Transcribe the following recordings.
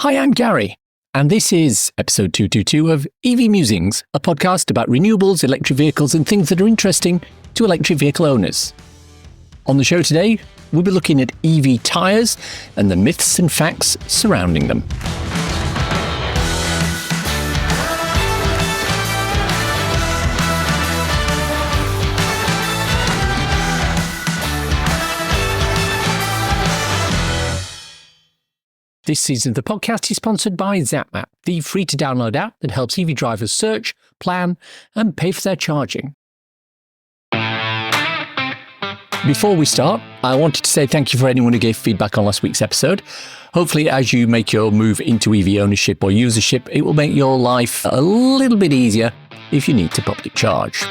Hi, I'm Gary, and this is episode 222 of EV Musings, a podcast about renewables, electric vehicles, and things that are interesting to electric vehicle owners. On the show today, we'll be looking at EV tyres and the myths and facts surrounding them. This season of the podcast is sponsored by ZapMap, the free-to-download app that helps EV drivers search, plan, and pay for their charging. Before we start, I wanted to say thank you for anyone who gave feedback on last week's episode. Hopefully, as you make your move into EV ownership or usership, it will make your life a little bit easier if you need to public charge.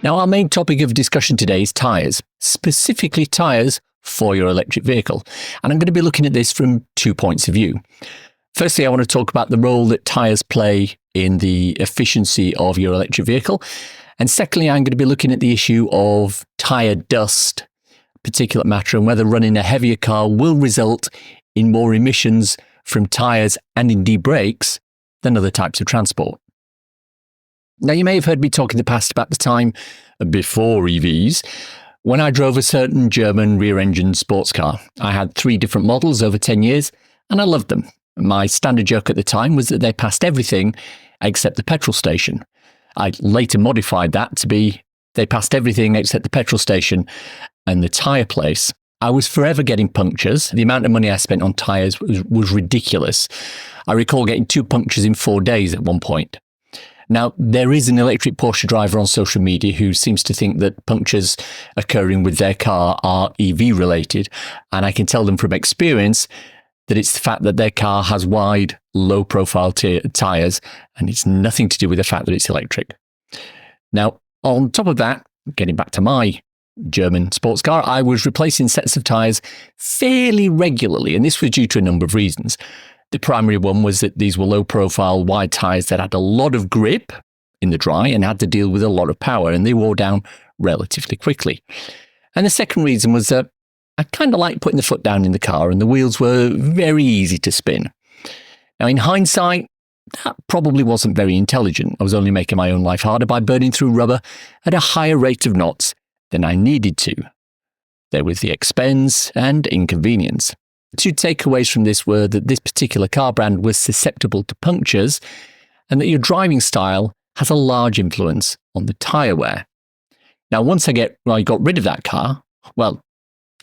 Now, our main topic of discussion today is tyres, specifically tyres for your electric vehicle. And I'm going to be looking at this from 2 points of view. Firstly, I want to talk about the role that tyres play in the efficiency of your electric vehicle. And secondly, I'm going to be looking at the issue of tyre dust, particulate matter, and whether running a heavier car will result in more emissions from tyres and indeed brakes than other types of transport. Now, you may have heard me talk in the past about the time before EVs, when I drove a certain German rear-engine sports car. I had 3 different models over 10 years, and I loved them. My standard joke at the time was that they passed everything except the petrol station. I later modified that to be they passed everything except the petrol station and the tyre place. I was forever getting punctures. The amount of money I spent on tyres was ridiculous. I recall getting 2 punctures in 4 days at one point. Now, there is an electric Porsche driver on social media who seems to think that punctures occurring with their car are EV related, and I can tell them from experience that it's the fact that their car has wide, low-profile tyres, and it's nothing to do with the fact that it's electric. Now, on top of that, getting back to my German sports car, I was replacing sets of tyres fairly regularly, and this was due to a number of reasons. The primary one was that these were low-profile, wide tyres that had a lot of grip in the dry and had to deal with a lot of power, and they wore down relatively quickly. And the second reason was that I kind of liked putting the foot down in the car, and the wheels were very easy to spin. Now, in hindsight, that probably wasn't very intelligent. I was only making my own life harder by burning through rubber at a higher rate of knots than I needed to. There was the expense and inconvenience. 2 takeaways from this were that this particular car brand was susceptible to punctures and that your driving style has a large influence on the tyre wear. Now, once I got rid of that car, well,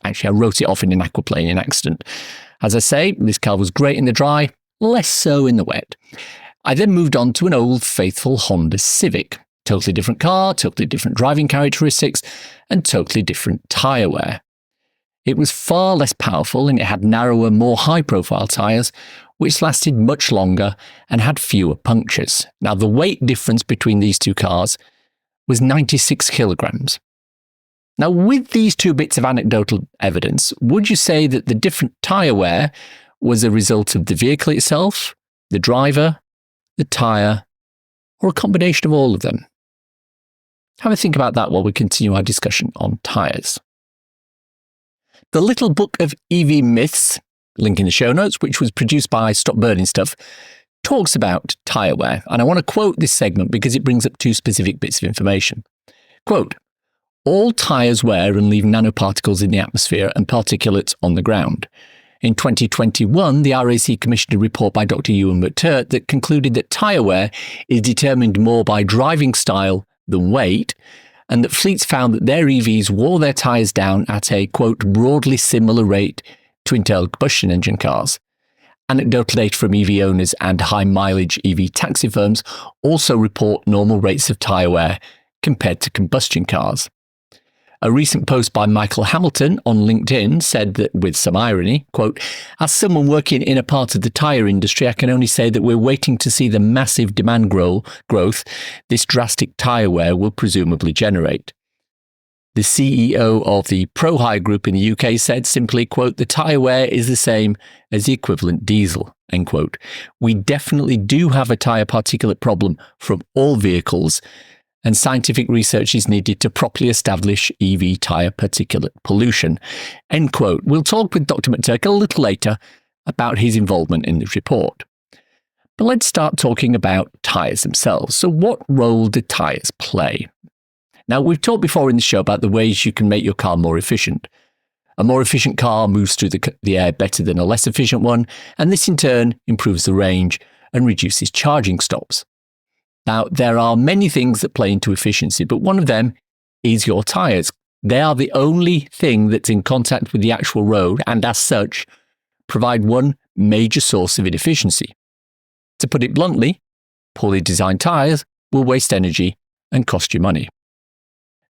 actually I wrote it off in an aquaplaning accident. As I say, this car was great in the dry, less so in the wet. I then moved on to an old faithful Honda Civic. Totally different car, totally different driving characteristics, and totally different tyre wear. It was far less powerful and it had narrower, more high-profile tyres, which lasted much longer and had fewer punctures. Now, the weight difference between these 2 cars was 96 kilograms. Now, with these 2 bits of anecdotal evidence, would you say that the different tyre wear was a result of the vehicle itself, the driver, the tyre, or a combination of all of them? Have a think about that while we continue our discussion on tyres. The Little Book of EV Myths, link in the show notes, which was produced by Stop Burning Stuff, talks about tyre wear. And I want to quote this segment because it brings up 2 specific bits of information. Quote, "All tyres wear and leave nanoparticles in the atmosphere and particulates on the ground. In 2021, the RAC commissioned a report by Dr. Ewan McTurt that concluded that tyre wear is determined more by driving style than weight, and that fleets found that their EVs wore their tyres down at a, quote, broadly similar rate to internal combustion engine cars. Anecdotal data from EV owners and high-mileage EV taxi firms also report normal rates of tyre wear compared to combustion cars. A recent post by Michael Hamilton on LinkedIn said that, with some irony, quote, "As someone working in a part of the tyre industry, I can only say that we're waiting to see the massive demand growth this drastic tyre wear will presumably generate." The CEO of the ProHire Group in the UK said simply, quote, "The tyre wear is the same as the equivalent diesel," end quote. "We definitely do have a tyre particulate problem from all vehicles, and scientific research is needed to properly establish EV tyre particulate pollution. End quote. We'll talk with Dr. McTurk a little later about his involvement in this report. But let's start talking about tyres themselves. So what role do tyres play? Now, we've talked before in the show about the ways you can make your car more efficient. A more efficient car moves through the air better than a less efficient one, and this in turn improves the range and reduces charging stops. Now, there are many things that play into efficiency, but one of them is your tyres. They are the only thing that's in contact with the actual road and, as such, provide one major source of inefficiency. To put it bluntly, poorly designed tyres will waste energy and cost you money.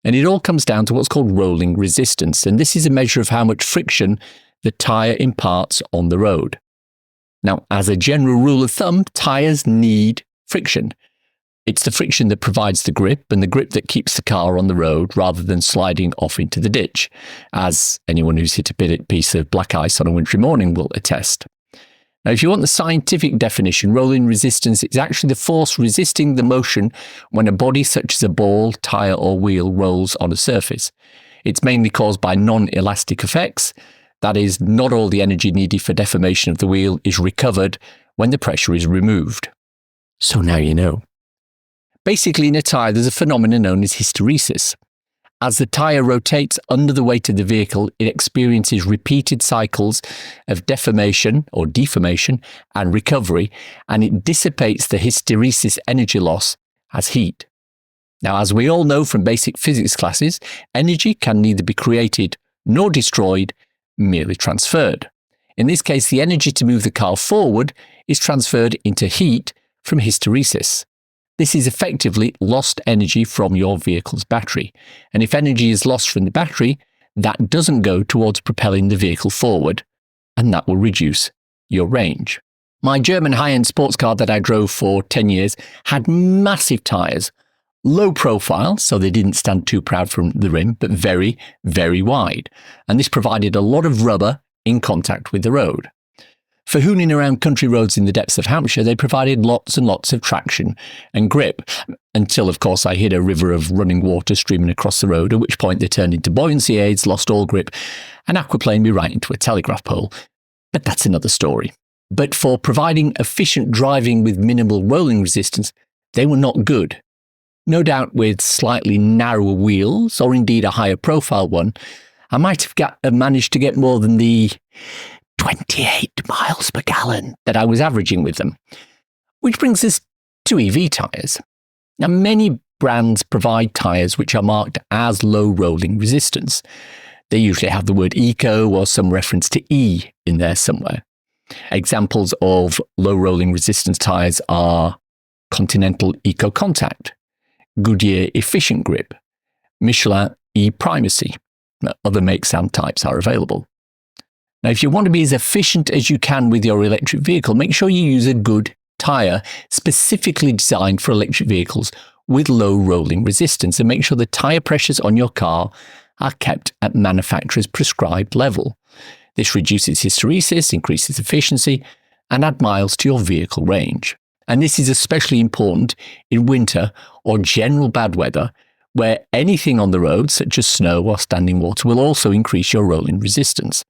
And it all comes down to what's called rolling resistance, and this is a measure of how much friction the tyre imparts on the road. Now, as a general rule of thumb, tyres need friction. It's the friction that provides the grip and the grip that keeps the car on the road rather than sliding off into the ditch, as anyone who's hit a piece of black ice on a wintry morning will attest. Now, if you want the scientific definition, rolling resistance is actually the force resisting the motion when a body such as a ball, tyre or wheel rolls on a surface. It's mainly caused by non-elastic effects. That is, not all the energy needed for deformation of the wheel is recovered when the pressure is removed. So now you know. Basically, in a tyre, there's a phenomenon known as hysteresis. As the tyre rotates under the weight of the vehicle, it experiences repeated cycles of deformation or deformation and recovery, and it dissipates the hysteresis energy loss as heat. Now, as we all know from basic physics classes, energy can neither be created nor destroyed, merely transferred. In this case, the energy to move the car forward is transferred into heat from hysteresis. This is effectively lost energy from your vehicle's battery. And if energy is lost from the battery, that doesn't go towards propelling the vehicle forward, and that will reduce your range. My German high-end sports car that I drove for 10 years had massive tyres, low profile, so they didn't stand too proud from the rim, but very, very wide. And this provided a lot of rubber in contact with the road. For hooning around country roads in the depths of Hampshire, they provided lots and lots of traction and grip, until, of course, I hit a river of running water streaming across the road, at which point they turned into buoyancy aids, lost all grip, and aquaplaned me right into a telegraph pole. But that's another story. But for providing efficient driving with minimal rolling resistance, they were not good. No doubt with slightly narrower wheels, or indeed a higher profile one, I might have managed to get more than the 28 miles per gallon that I was averaging with them. Which brings us to EV tyres. Now, many brands provide tyres which are marked as low rolling resistance. They usually have the word eco or some reference to E in there somewhere. Examples of low rolling resistance tyres are Continental Eco Contact, Goodyear Efficient Grip, Michelin E-Primacy. Other makes and types are available. Now, if you want to be as efficient as you can with your electric vehicle, make sure you use a good tyre specifically designed for electric vehicles with low rolling resistance, and make sure the tyre pressures on your car are kept at manufacturer's prescribed level. This reduces hysteresis, increases efficiency, and adds miles to your vehicle range. And this is especially important in winter or general bad weather, where anything on the road, such as snow or standing water, will also increase your rolling resistance.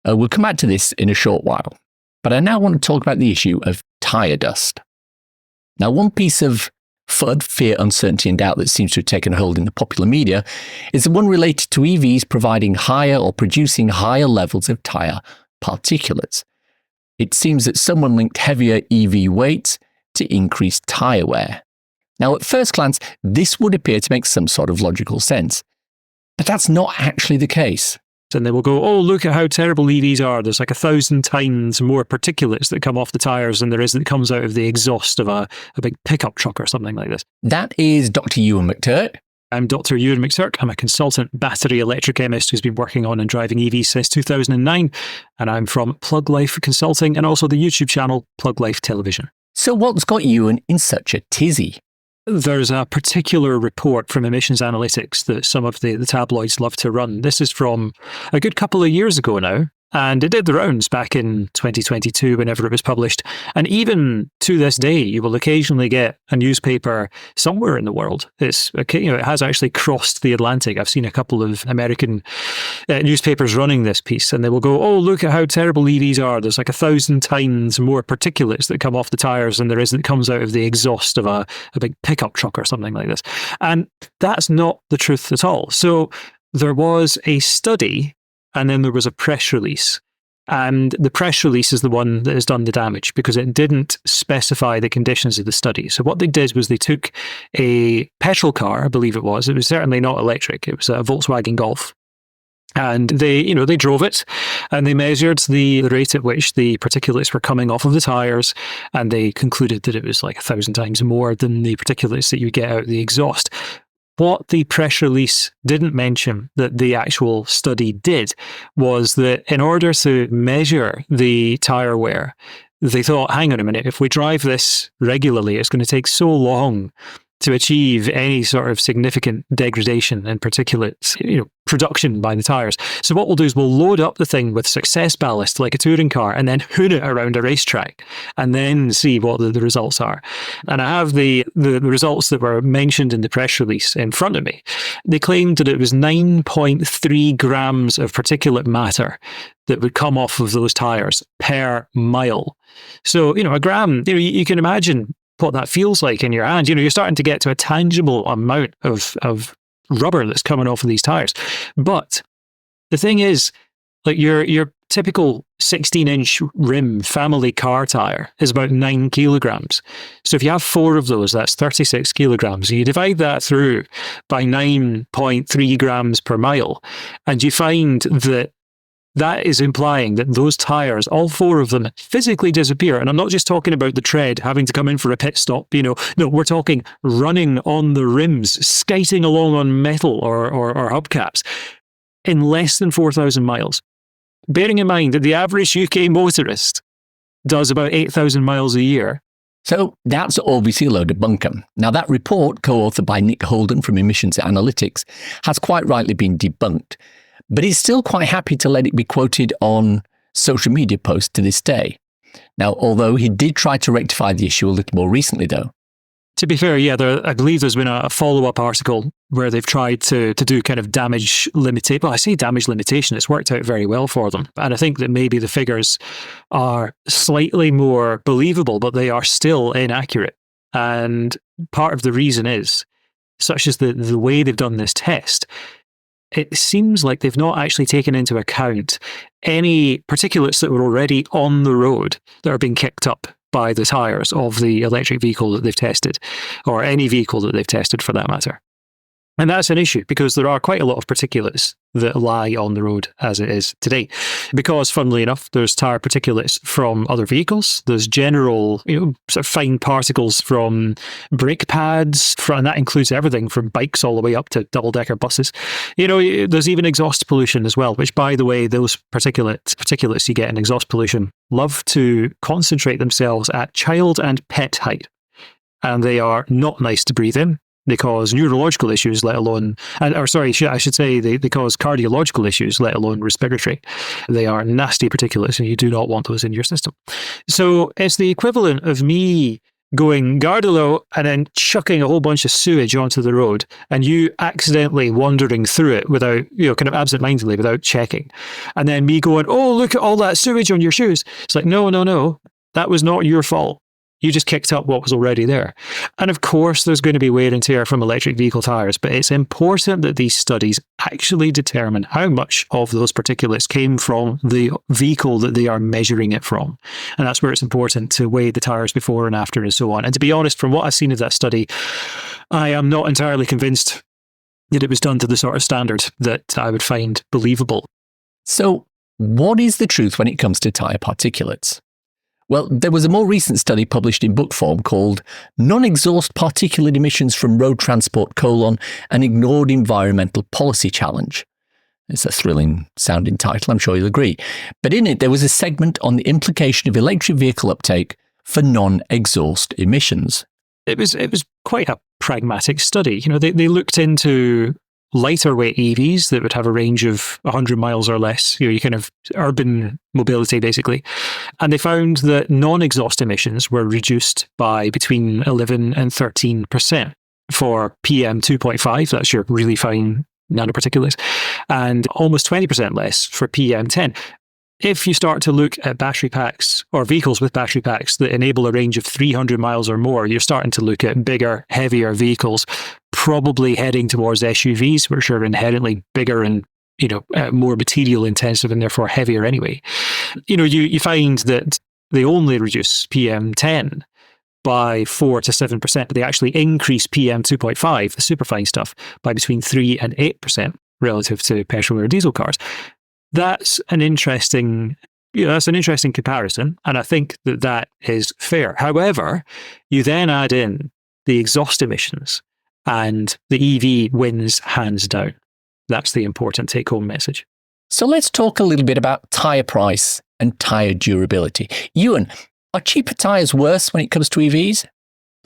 We'll come back to this in a short while, but I now want to talk about the issue of tyre dust. Now, one piece of FUD, fear, uncertainty and doubt, that seems to have taken hold in the popular media is the one related to EVs providing higher or producing higher levels of tyre particulates. It seems that someone linked heavier EV weights to increased tyre wear. Now, at first glance, this would appear to make some sort of logical sense, but that's not actually the case. And they will go, oh, look at how terrible EVs are. There's like 1,000 times more particulates that come off the tyres than there is that comes out of the exhaust of a big pickup truck or something like this. That is Dr. Ewan McTurk. I'm Dr. Ewan McTurk. I'm a consultant battery electrochemist who's been working on and driving EVs since 2009. And I'm from Plug Life Consulting and also the YouTube channel Plug Life Television. So what's got Ewan in such a tizzy? There's a particular report from Emissions Analytics that some of the tabloids love to run. This is from a good couple of years ago now. And it did the rounds back in 2022, whenever it was published. And even to this day, you will occasionally get a newspaper somewhere in the world. It has actually crossed the Atlantic. I've seen a couple of American newspapers running this piece, and they will go, "Oh, look at how terrible EVs are. There's like 1,000 times more particulates that come off the tires than there is that comes out of the exhaust of a big pickup truck or something like this." And that's not the truth at all. So there was a study, and then there was a press release. And the press release is the one that has done the damage because it didn't specify the conditions of the study. So what they did was they took a petrol car, I believe it was certainly not electric, it was a Volkswagen Golf. And they drove it, and they measured the rate at which the particulates were coming off of the tires, and they concluded that it was like 1,000 times more than the particulates that you get out of the exhaust. What the press release didn't mention that the actual study did was that in order to measure the tyre wear, they thought, hang on a minute, if we drive this regularly, it's going to take so long to achieve any sort of significant degradation in particulates, production by the tyres. So what we'll do is we'll load up the thing with success ballast like a touring car and then hoon it around a racetrack and then see what the results are. And I have the results that were mentioned in the press release in front of me. They claimed that it was 9.3 grams of particulate matter that would come off of those tyres per mile. So, a gram, you can imagine what that feels like in your hand. You're starting to get to a tangible amount of rubber that's coming off of these tires. But the thing is, like your typical 16-inch rim family car tire is about 9 kilograms. So if you have 4 of those, that's 36 kilograms. And you divide that through by 9.3 grams per mile, and you find that is implying that those tyres, all 4 of them, physically disappear. And I'm not just talking about the tread having to come in for a pit stop. No, we're talking running on the rims, skating along on metal or hubcaps in less than 4,000 miles. Bearing in mind that the average UK motorist does about 8,000 miles a year. So that's obviously a load of bunkum. Now, that report, co-authored by Nick Holden from Emissions Analytics, has quite rightly been debunked. But he's still quite happy to let it be quoted on social media posts to this day. Now, although he did try to rectify the issue a little more recently, though. To be fair, yeah, I believe there's been a follow-up article where they've tried to do kind of damage limitation. Well, I say damage limitation, it's worked out very well for them. And I think that maybe the figures are slightly more believable, but they are still inaccurate. And part of the reason is, such as the way they've done this test, it seems like they've not actually taken into account any particulates that were already on the road that are being kicked up by the tyres of the electric vehicle that they've tested, or any vehicle that they've tested for that matter. And that's an issue because there are quite a lot of particulates that lie on the road as it is today. Because, funnily enough, there's tyre particulates from other vehicles. There's general, sort of fine particles from brake pads, and that includes everything from bikes all the way up to double-decker buses. There's even exhaust pollution as well, which, by the way, those particulates you get in exhaust pollution love to concentrate themselves at child and pet height. And they are not nice to breathe in. They cause neurological issues, let alone, they cause cardiological issues, let alone respiratory. They are nasty particulates, and you do not want those in your system. So it's the equivalent of me going Gardelo and then chucking a whole bunch of sewage onto the road, and you accidentally wandering through it without, kind of absentmindedly, without checking. And then me going, "Oh, look at all that sewage on your shoes." It's like, no, that was not your fault. You just kicked up what was already there. And of course, there's going to be wear and tear from electric vehicle tyres, but it's important that these studies actually determine how much of those particulates came from the vehicle that they are measuring it from. And that's where it's important to weigh the tyres before and after and so on. And to be honest, from what I've seen of that study, I am not entirely convinced that it was done to the sort of standard that I would find believable. So what is the truth when it comes to tyre particulates? Well, there was a more recent study published in book form called Non-Exhaust Particulate Emissions from Road Transport: An Ignored Environmental Policy Challenge. It's a thrilling sounding title, I'm sure you'll agree. But in it, there was a segment on the implication of electric vehicle uptake for non-exhaust emissions. It was quite a pragmatic study. They looked into lighter weight EVs that would have a range of 100 miles or less, you kind of urban mobility basically. And they found that non-exhaust emissions were reduced by between 11 and 13% for PM2.5, that's your really fine nanoparticulates, and almost 20% less for PM10. If you start to look at battery packs or vehicles with battery packs that enable a range of 300 miles or more, you're starting to look at bigger, heavier vehicles, probably heading towards SUVs, which are inherently bigger and more material intensive and therefore heavier anyway. You find that they only reduce PM10 by 4 to 7%, but they actually increase PM2.5, the superfine stuff, by between 3 and 8% relative to petrol or diesel cars. That's an interesting comparison, and I think that is fair. However, you then add in the exhaust emissions, and the EV wins hands down. That's the important take-home message. So let's talk a little bit about tyre price and tyre durability. Ewan, are cheaper tyres worse when it comes to EVs?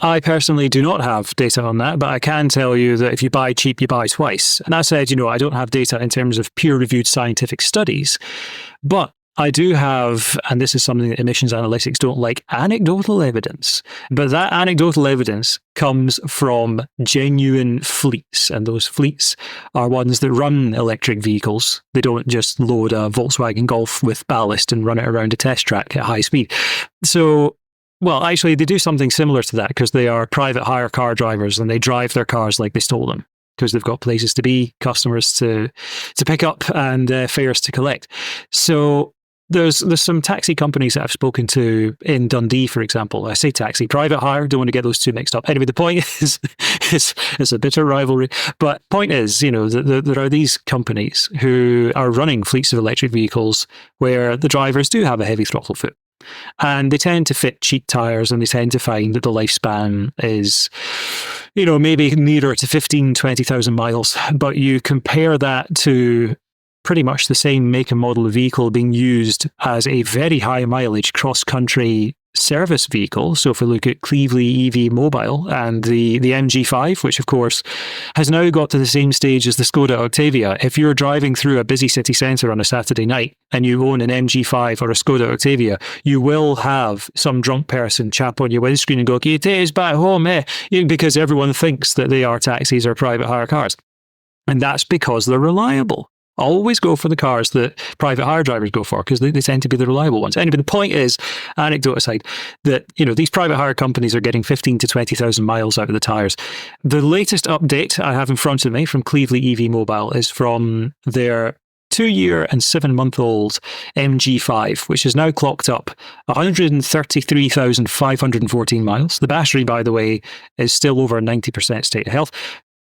I personally do not have data on that, but I can tell you that if you buy cheap, you buy twice. And that said, I don't have data in terms of peer-reviewed scientific studies, but I do have, and this is something that emissions analytics don't like, anecdotal evidence. But that anecdotal evidence comes from genuine fleets, and those fleets are ones that run electric vehicles. They don't just load a Volkswagen Golf with ballast and run it around a test track at high speed. So, well, actually, they do something similar to that because they are private hire car drivers and they drive their cars like they stole them because they've got places to be, customers to pick up, and fares to collect. So there's some taxi companies that I've spoken to in Dundee, for example. I say taxi, private hire, don't want to get those two mixed up. Anyway, the point is, it's a bitter rivalry. But point is, there are these companies who are running fleets of electric vehicles where the drivers do have a heavy throttle foot. And they tend to fit cheap tyres, and they tend to find that the lifespan is, maybe nearer to 15, 20,000 miles. But you compare that to pretty much the same make and model of vehicle being used as a very high mileage cross-country service vehicle. So if we look at Cleveland EV Mobile and the MG5, which of course has now got to the same stage as the Skoda Octavia. If you're driving through a busy city centre on a Saturday night and you own an MG5 or a Skoda Octavia, you will have some drunk person chap on your windscreen and go, "Can you take us back home, eh?" Because everyone thinks that they are taxis or private hire cars. And that's because they're reliable. Always go for the cars that private hire drivers go for because they tend to be the reliable ones. Anyway, the point is, anecdote aside, that these private hire companies are getting 15 to 20,000 miles out of the tyres. The latest update I have in front of me from Cleveland EV Mobile is from their 2-year and 7-month-old MG5, which has now clocked up 133,514 miles. The battery, by the way, is still over 90% state of health.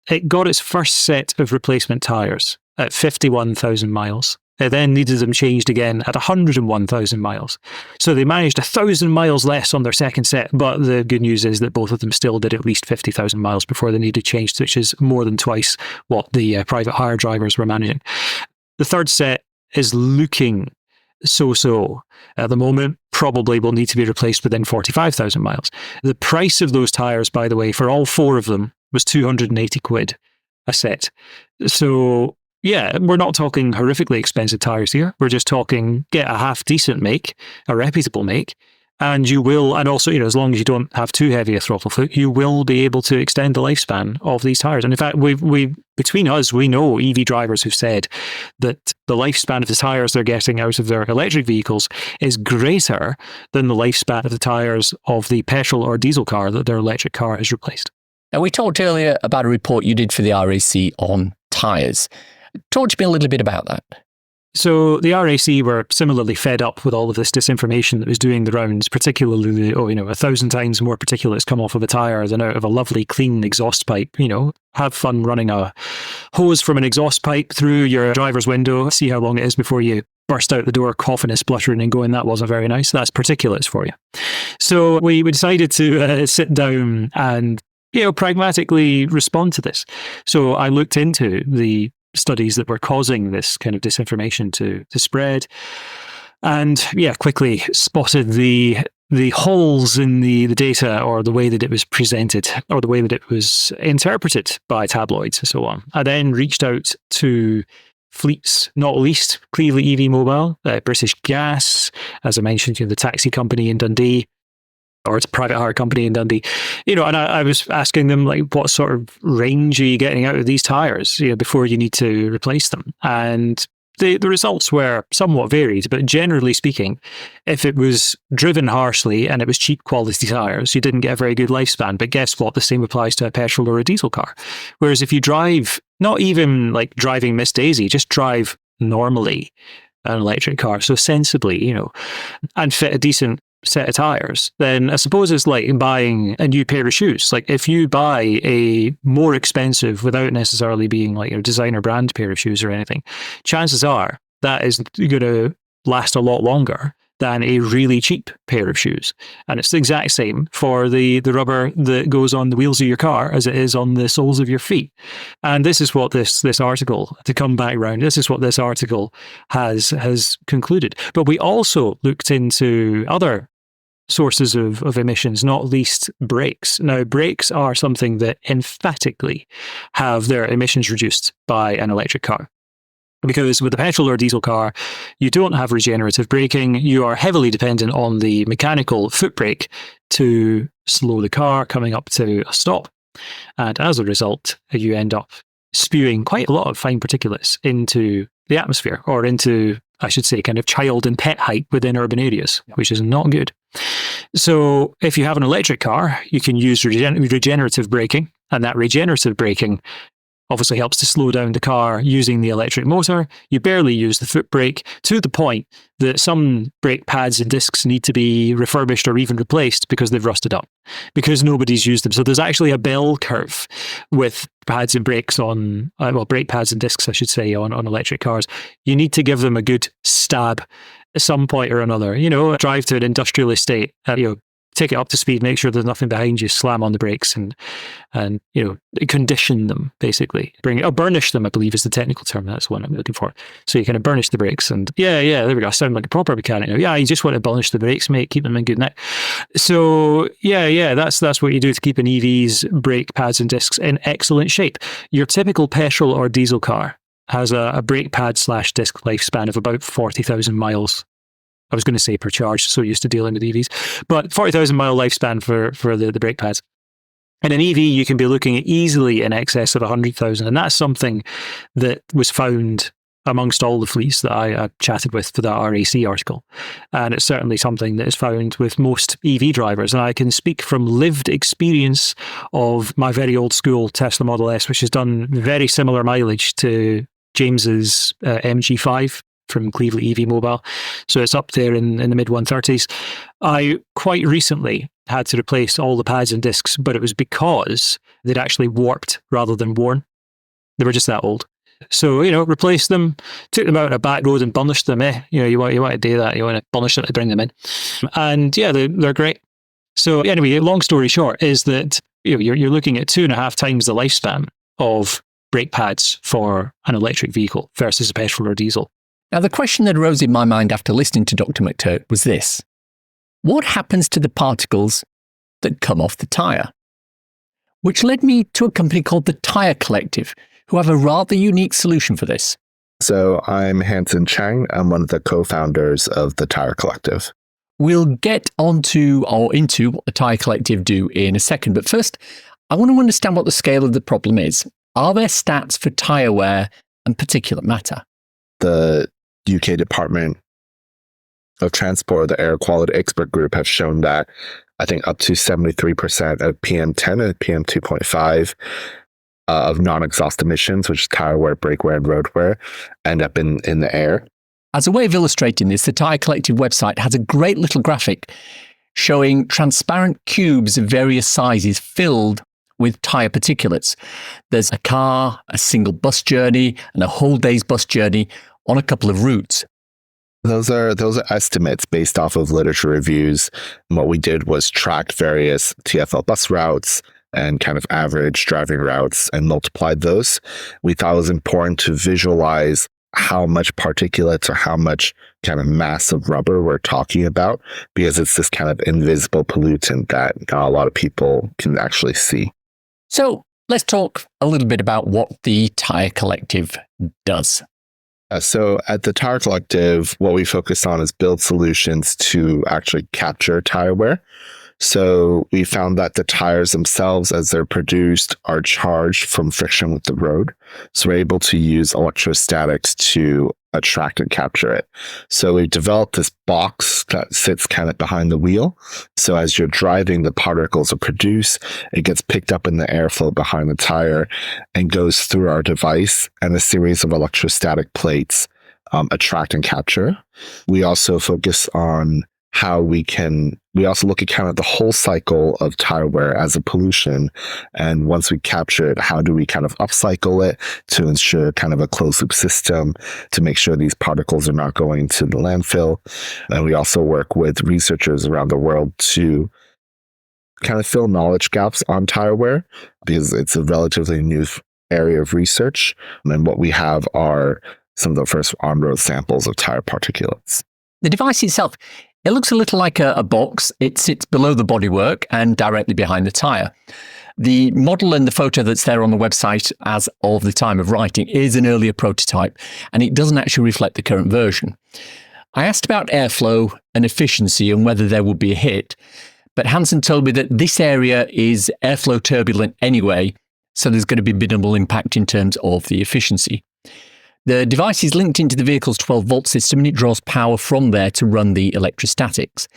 It got its first set of replacement tyres at 51,000 miles. It then needed them changed again at 101,000 miles. So they managed 1,000 miles less on their second set, but the good news is that both of them still did at least 50,000 miles before they needed changed, which is more than twice what the private hire drivers were managing. The third set is looking so-so at the moment, probably will need to be replaced within 45,000 miles. The price of those tyres, by the way, for all 4 of them was 280 quid a set. So yeah, we're not talking horrifically expensive tyres here. We're just talking get a half decent make, a reputable make, and you will, and also, as long as you don't have too heavy a throttle foot, you will be able to extend the lifespan of these tyres. And in fact, we between us, we know EV drivers who've said that the lifespan of the tyres they're getting out of their electric vehicles is greater than the lifespan of the tyres of the petrol or diesel car that their electric car has replaced. Now, we talked earlier about a report you did for the RAC on tyres. Talk to me a little bit about that. So the RAC were similarly fed up with all of this disinformation that was doing the rounds, particularly, 1,000 times more particulates come off of a tyre than out of a lovely, clean exhaust pipe. Have fun running a hose from an exhaust pipe through your driver's window, see how long it is before you burst out the door, coughing and spluttering and going, "That wasn't very nice." That's particulates for you. So we decided to sit down and, pragmatically respond to this. So I looked into the studies that were causing this kind of disinformation to spread. And quickly spotted the the holes in the data, or the way that it was presented, or the way that it was interpreted by tabloids and so on. I then reached out to fleets, not least clearly EV Mobile, British Gas, as I mentioned, the taxi company in Dundee, or it's a private hire company in Dundee, and I was asking them, like, what sort of range are you getting out of these tyres, before you need to replace them? And the results were somewhat varied, but generally speaking, if it was driven harshly and it was cheap quality tyres, you didn't get a very good lifespan. But guess what? The same applies to a petrol or a diesel car. Whereas if you drive, not even like driving Miss Daisy, just drive normally an electric car, so sensibly, and fit a decent set of tyres, then I suppose it's like buying a new pair of shoes. Like, if you buy a more expensive, without necessarily being like a designer brand pair of shoes or anything, chances are that is going to last a lot longer than a really cheap pair of shoes. And it's the exact same for the rubber that goes on the wheels of your car as it is on the soles of your feet. And this is what this article, to come back round, this is what this article has concluded. But we also looked into other sources of emissions, not least brakes. Now, brakes are something that emphatically have their emissions reduced by an electric car. Because with a petrol or diesel car, you don't have regenerative braking. You are heavily dependent on the mechanical foot brake to slow the car coming up to a stop. And as a result, you end up spewing quite a lot of fine particulates into the atmosphere, or into, I should say, kind of child and pet height within urban areas, which is not good. So if you have an electric car, you can use regenerative braking, and that regenerative braking obviously helps to slow down the car using the electric motor. You barely use the foot brake, to the point that some brake pads and discs need to be refurbished or even replaced because they've rusted up, because nobody's used them. So there's actually a bell curve with pads and brakes on, brake pads and discs, I should say, on electric cars. You need to give them a good stab at some point or another. Drive to an industrial estate, take it up to speed, make sure there's nothing behind you, slam on the brakes, and condition them, basically. Burnish them, I believe is the technical term. That's what I'm looking for. So you kind of burnish the brakes, and there we go. I sound like a proper mechanic now. Yeah, you just want to burnish the brakes, mate. Keep them in good nick. So that's what you do to keep an EV's brake pads and discs in excellent shape. Your typical petrol or diesel car has a brake pad / disc lifespan of about 40,000 miles. I was going to say per charge, so used to dealing with EVs, but 40,000 mile lifespan for the brake pads. In an EV, you can be looking at easily in excess of 100,000, and that's something that was found amongst all the fleets that I chatted with for that RAC article. And it's certainly something that is found with most EV drivers. And I can speak from lived experience of my very old school Tesla Model S, which has done very similar mileage to James's MG5 from Cleveland EV Mobile. So it's up there in the mid 130s. I quite recently had to replace all the pads and discs, but it was because they'd actually warped rather than worn. They were just that old. So, replaced them, took them out on a back road and burnished them. You want to do that. You want to burnish them to bring them in. And yeah, they're great. So anyway, long story short is that you're looking at 2.5 times the lifespan of brake pads for an electric vehicle versus a petrol or diesel. Now, the question that arose in my mind after listening to Dr. McTurk was this: what happens to the particles that come off the tyre? Which led me to a company called the Tyre Collective, who have a rather unique solution for this. So I'm Hanson Chang. I'm one of the co-founders of the Tyre Collective. We'll get into what the Tyre Collective do in a second. But first, I want to understand what the scale of the problem is. Are there stats for tyre wear and particulate matter? The UK Department of Transport, the Air Quality Expert Group, have shown that I think up to 73% of PM10 and PM2.5 of non-exhaust emissions, which is tyre wear, brake wear, and road wear, end up in the air. As a way of illustrating this, the Tyre Collective website has a great little graphic showing transparent cubes of various sizes filled with tyre particulates. There's a car, a single bus journey, and a whole day's bus journey on a couple of routes. Those are estimates based off of literature reviews. And what we did was tracked various TfL bus routes and kind of average driving routes and multiplied those. We thought it was important to visualize how much particulates or how much kind of mass of rubber we're talking about, because it's this kind of invisible pollutant that not a lot of people can actually see. So let's talk a little bit about what the Tyre Collective does. So at the Tyre Collective, what we focus on is build solutions to actually capture tire wear. So we found that the tires themselves, as they're produced, are charged from friction with the road. So we're able to use electrostatics to attract and capture it. So we've developed this box that sits kind of behind the wheel. So as you're driving, the particles are produced. It gets picked up in the airflow behind the tire and goes through our device, and a series of electrostatic plates attract and capture. We also focus on how we also look at kind of the whole cycle of tire wear as a pollution. And once we capture it, how do we kind of upcycle it to ensure kind of a closed loop system to make sure these particles are not going to the landfill. And we also work with researchers around the world to kind of fill knowledge gaps on tire wear, because it's a relatively new area of research. And what we have are some of the first on-road samples of tire particulates. The device itself, it looks a little like a box. It sits below the bodywork and directly behind the tyre. The model and the photo that's there on the website as of the time of writing is an earlier prototype, and it doesn't actually reflect the current version. I asked about airflow and efficiency and whether there would be a hit, but Hansen told me that this area is airflow turbulent anyway, so there's going to be minimal impact in terms of the efficiency. The device is linked into the vehicle's 12-volt system, and it draws power from there to run the electrostatics.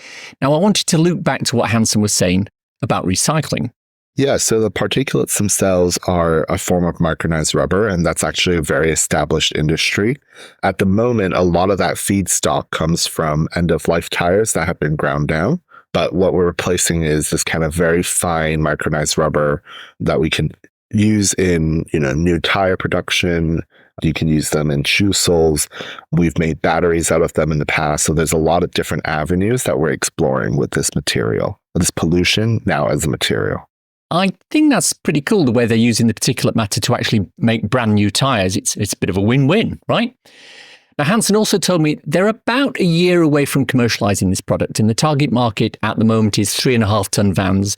Now, I wanted to loop back to what Hansen was saying about recycling. Yeah, so the particulates themselves are a form of micronized rubber, and that's actually a very established industry. At the moment, a lot of that feedstock comes from end-of-life tires that have been ground down. But what we're replacing is this kind of very fine micronized rubber that we can use in, new tire production. You can use them in shoe soles. We've made batteries out of them in the past. So there's a lot of different avenues that we're exploring with this material, this pollution now as a material. I think that's pretty cool, the way they're using the particulate matter to actually make brand new tyres. It's a bit of a win-win, right? Now, Hansen also told me they're about a year away from commercialising this product, and the target market at the moment is 3.5-ton vans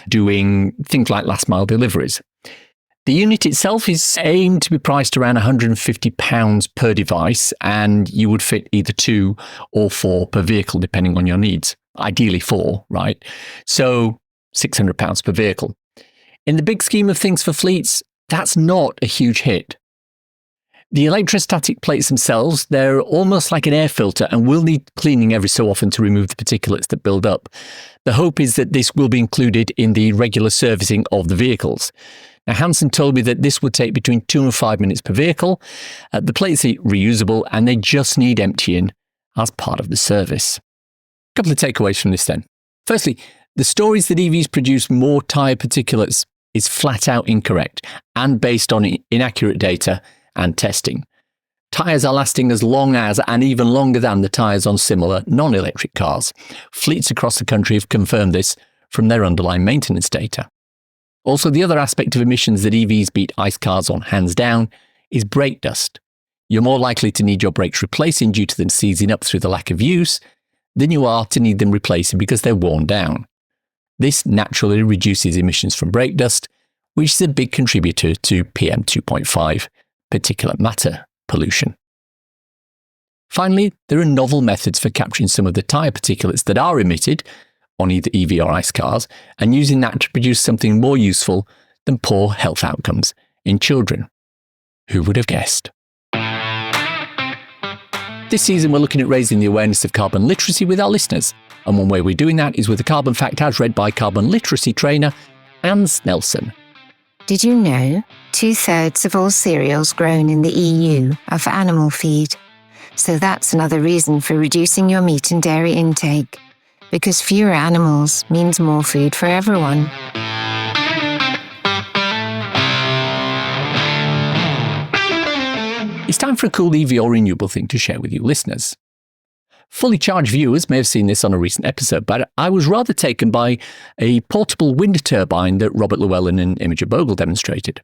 doing things like last-mile deliveries. The unit itself is aimed to be priced around £150 per device, and you would fit either 2 or 4 per vehicle, depending on your needs. Ideally 4, right? So £600 per vehicle. In the big scheme of things for fleets, that's not a huge hit. The electrostatic plates themselves, they're almost like an air filter and will need cleaning every so often to remove the particulates that build up. The hope is that this will be included in the regular servicing of the vehicles. Now, Hansen told me that this would take between 2 and 5 minutes per vehicle. The plates are reusable and they just need emptying as part of the service. A couple of takeaways from this then. Firstly, the stories that EVs produce more tyre particulates is flat out incorrect and based on inaccurate data and testing. Tyres are lasting as long as and even longer than the tyres on similar non-electric cars. Fleets across the country have confirmed this from their underlying maintenance data. Also, the other aspect of emissions that EVs beat ICE cars on hands down is brake dust. You're more likely to need your brakes replacing due to them seizing up through the lack of use than you are to need them replacing because they're worn down. This naturally reduces emissions from brake dust, which is a big contributor to PM2.5, particulate matter pollution. Finally, there are novel methods for capturing some of the tyre particulates that are emitted on either EV or ICE cars and using that to produce something more useful than poor health outcomes in children. Who would have guessed? This season, we're looking at raising the awareness of carbon literacy with our listeners. And one way we're doing that is with a Carbon Fact as read by carbon literacy trainer Anne Snelson. Did you know 2/3 of all cereals grown in the EU are for animal feed? So that's another reason for reducing your meat and dairy intake, because fewer animals means more food for everyone. It's time for a cool EV or renewable thing to share with you listeners. Fully charged viewers may have seen this on a recent episode, but I was rather taken by a portable wind turbine that Robert Llewellyn and Imogen Bogle demonstrated.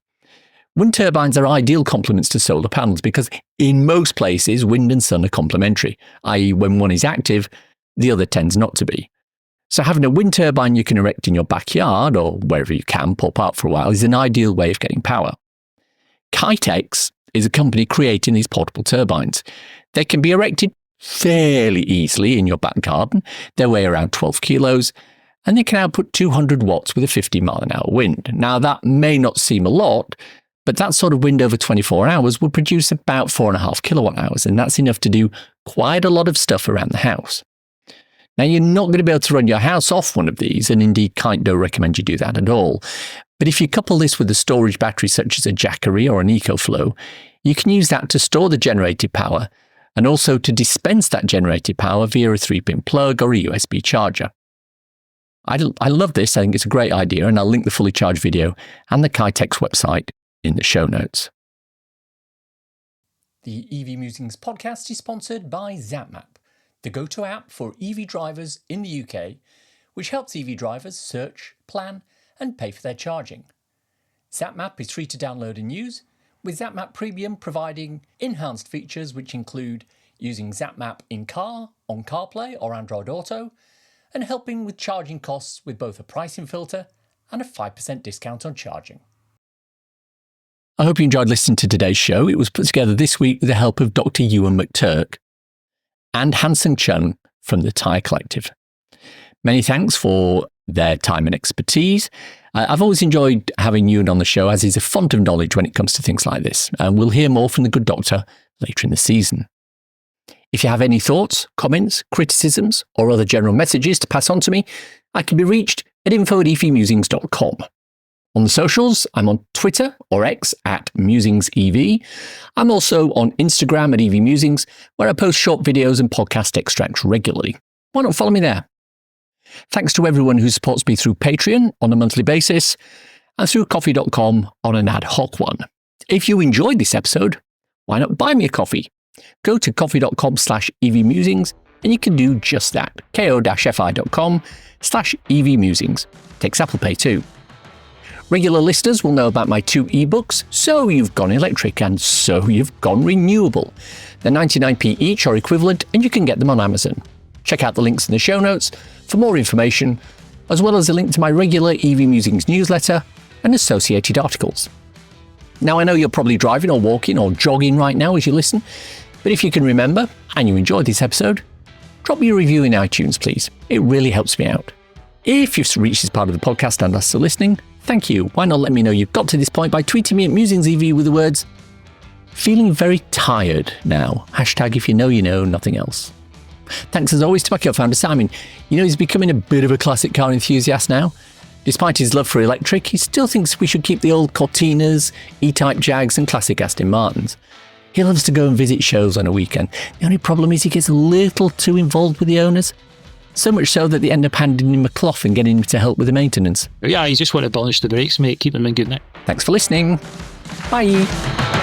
Wind turbines are ideal complements to solar panels because in most places, wind and sun are complementary, i.e. when one is active, the other tends not to be. So having a wind turbine you can erect in your backyard or wherever you camp or park for a while is an ideal way of getting power. Kitex is a company creating these portable turbines. They can be erected fairly easily in your back garden. They weigh around 12 kilos and they can output 200 watts with a 50-mile-an-hour wind. Now that may not seem a lot, but that sort of wind over 24 hours will produce about 4.5 kilowatt hours, and that's enough to do quite a lot of stuff around the house. Now, you're not going to be able to run your house off one of these, and indeed Kite don't recommend you do that at all. But if you couple this with a storage battery such as a Jackery or an EcoFlow, you can use that to store the generated power and also to dispense that generated power via a 3-pin plug or a USB charger. I love this. I think it's a great idea, and I'll link the fully charged video and the Kitex website in the show notes. The EV Musings podcast is sponsored by ZapMap, the go-to app for EV drivers in the UK, which helps EV drivers search, plan, and pay for their charging. ZapMap is free to download and use, with ZapMap Premium providing enhanced features which include using ZapMap in-car, on CarPlay or Android Auto, and helping with charging costs with both a pricing filter and a 5% discount on charging. I hope you enjoyed listening to today's show. It was put together this week with the help of Dr. Ewan McTurk and Hansung Chung from the Tyre Collective. Many thanks for their time and expertise. I've always enjoyed having Ewan on the show, as he's a font of knowledge when it comes to things like this. And we'll hear more from the good doctor later in the season. If you have any thoughts, comments, criticisms, or other general messages to pass on to me, I can be reached at info@evmusings.com. On the socials, I'm on Twitter or X @MusingsEV. I'm also on Instagram @EV Musings, where I post short videos and podcast extracts regularly. Why not follow me there? Thanks to everyone who supports me through Patreon on a monthly basis and through coffee.com on an ad hoc one. If you enjoyed this episode, why not buy me a coffee? Go to coffee.com/EV Musings and you can do just that. ko-fi.com/EV Musings. Takes Apple Pay too. Regular listeners will know about my 2 ebooks, So You've Gone Electric and So You've Gone Renewable. They're 99p each or equivalent, and you can get them on Amazon. Check out the links in the show notes for more information, as well as a link to my regular EV Musings newsletter and associated articles. Now, I know you're probably driving or walking or jogging right now as you listen, but if you can remember and you enjoyed this episode, drop me a review in iTunes, please. It really helps me out. If you've reached this part of the podcast and are still listening, thank you. Why not let me know you've got to this point by tweeting me at MusingsEV with the words, "Feeling very tired now. Hashtag if you know, nothing else." Thanks as always to my co-founder Simon. You know, he's becoming a bit of a classic car enthusiast now. Despite his love for electric, he still thinks we should keep the old Cortinas, E-Type Jags and classic Aston Martins. He loves to go and visit shows on a weekend. The only problem is he gets a little too involved with the owners. So much so that they end up handing him a cloth and getting him to help with the maintenance. Yeah, you just want to abolish the brakes, mate. Keep them in good nick. Thanks for listening. Bye.